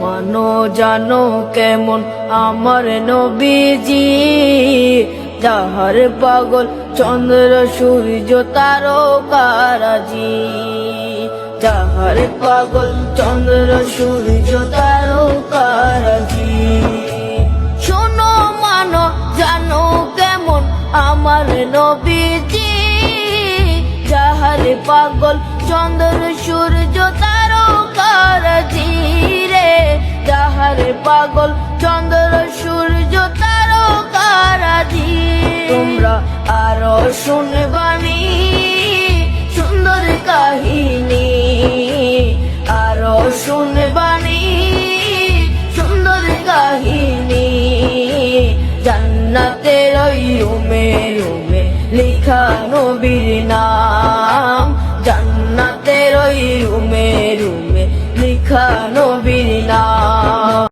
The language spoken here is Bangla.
মানো জানো কেমন আমার নবীজি, যাহার পাগল চন্দ্র সূর্য তারকারাজি, যাহার পাগল চন্দ্র সূর্য তারকারাজি। শোনো মানো জানো কেমন আমার নবীজি, যাহার পাগল চন্দ্র সূর্য তারকারাজি রে, যাহার পাগল চন্দ্র সূর্য তারকারাজি। তোমরা আরো শুনবানি সুন্দর কাহিনী, আরো শুনবানি সুন্দর কাহিনী। জান্নাতের ওই রুমে রুমে লেখা নবীর নাম, জান্নাতের ওই রুমে রুমে লেখা নবীর